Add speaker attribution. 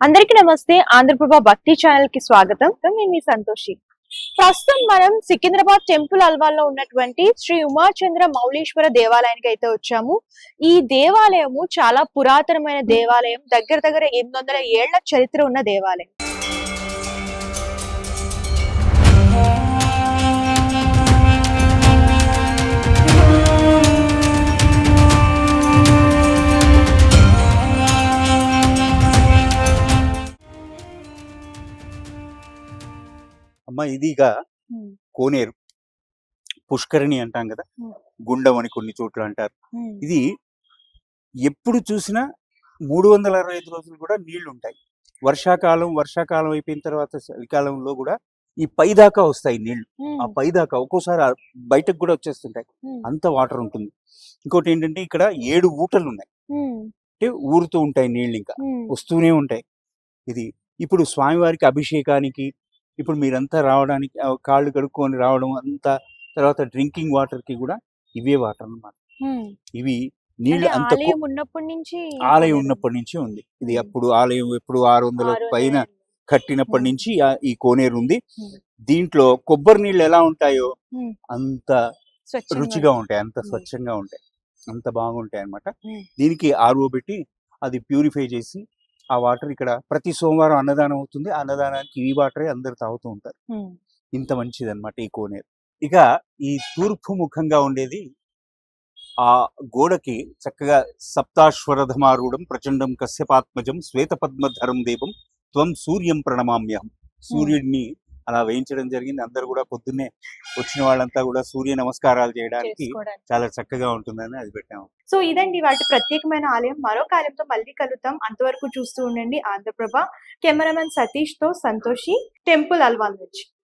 Speaker 1: అందరికీ నమస్తే. ఆంధ్రప్రభ భక్తి ఛానల్ కి స్వాగతం. నేను మీ సంతోషి. ప్రస్తుతం మనం సికింద్రాబాద్ టెంపుల్ అల్వాల్లో ఉన్నటువంటి శ్రీ ఉమాచంద్ర మౌలీశ్వర దేవాలయానికి అయితే వచ్చాము. ఈ దేవాలయము చాలా పురాతనమైన దేవాలయం. దగ్గర దగ్గర 800 ఏళ్ల చరిత్ర ఉన్న దేవాలయం.
Speaker 2: అమ్మ ఇదిగా
Speaker 1: హ్మ్.
Speaker 2: కోనేరు పుష్కరిణి అంటాం కదా,
Speaker 1: హ్మ్.
Speaker 2: గుండం అని కొన్ని చోట్ల అంటారు.
Speaker 1: హ్మ్.
Speaker 2: ఇది ఎప్పుడు చూసినా 365 రోజులు కూడా నీళ్లు ఉంటాయి. వర్షాకాలం అయిపోయిన తర్వాత చలికాలంలో కూడా ఈ పైదాకా వస్తాయి నీళ్లు. ఆ
Speaker 1: హ్మ్.
Speaker 2: పైదాకా ఒక్కోసారి బయటకు కూడా వచ్చేస్తుంటాయి.
Speaker 1: హ్మ్.
Speaker 2: అంత వాటర్ ఉంటుంది. ఇంకోటి ఏంటంటే ఇక్కడ 7 ఊటలు ఉన్నాయి.
Speaker 1: హ్మ్.
Speaker 2: అంటే ఊరుతూ ఉంటాయి నీళ్ళు, ఇంకా
Speaker 1: హ్మ్.
Speaker 2: వస్తూనే ఉంటాయి. ఇది ఇప్పుడు స్వామివారికి అభిషేకానికి, ఇప్పుడు మీరంతా రావడానికి కాళ్ళు కడుక్కొని రావడం అంతా, తర్వాత డ్రింకింగ్ వాటర్కి కూడా ఇవే వాటర్ అన్నమాట.
Speaker 1: హ్మ్.
Speaker 2: ఇవి నీళ్లు
Speaker 1: అంటే
Speaker 2: అంత
Speaker 1: ఆలయం ఉన్నప్పటి నుంచి ఈ
Speaker 2: ఆలయం
Speaker 1: కోనేరు
Speaker 2: ఉన్నప్పటి నుంచి ఉంది. ఇది
Speaker 1: హ్మ్.
Speaker 2: అప్పుడు ఆలయం ఎప్పుడు 600
Speaker 1: 600
Speaker 2: పైన
Speaker 1: ఏళ్ళు.
Speaker 2: కట్టినప్పటి
Speaker 1: హ్మ్.
Speaker 2: నుంచి ఈ కోనేరు ఉంది.
Speaker 1: హ్మ్.
Speaker 2: దీంట్లో కొబ్బరి నీళ్ళు ఎలా ఉంటాయో
Speaker 1: హ్మ్.
Speaker 2: అంత
Speaker 1: స్వచ్ఛంగా
Speaker 2: రుచిగా ఉంటాయి, అంత
Speaker 1: హ్మ్.
Speaker 2: స్వచ్ఛంగా ఉంటాయి, అంత బాగుంటాయి అన్నమాట.
Speaker 1: హ్మ్.
Speaker 2: దీనికి ఆర్ఓ పెట్టి అది ప్యూరిఫై చేసి ఆ వాటర్ ఇక్కడ ప్రతి సోమవారం అన్నదానం అవుతుంది. ఆ అన్నదానానికి ఈ వాటరే అందరు తాగుతూ ఉంటారు.
Speaker 1: హ్మ్.
Speaker 2: ఇంత మంచిది అనమాట ఈ కోనేరు. ఇక ఈ తూర్పు ముఖంగా ఉండేది ఆ గోడకి చక్కగా సప్తాశ్వరధమారూఢం ప్రచండం కశ్యపాత్మజం శ్వేతపద్మధరం దేవం త్వం సూర్యం ప్రణమామ్యహం. సూర్యుడిని అలా వేయించడం జరిగింది. అందరూ కూడా పొద్దున్నే వచ్చిన వాళ్ళంతా కూడా సూర్య నమస్కారాలు చేయడానికి
Speaker 1: చేసుకోవడానికి.
Speaker 2: చాలా చక్కగా ఉంటుందని అది పెట్టాము.
Speaker 1: సో ఇదండి వాటి ప్రత్యేకమైన ఆలయం. మరొక ఆలయంతో మళ్ళీ కలుద్దాం. అంతవరకు చూస్తూ ఉండండి ఆంధ్రప్రభ. కెమెరామెన్ సతీష్ తో సంతోషి, టెంపుల్ అల్వాల్ నుంచి.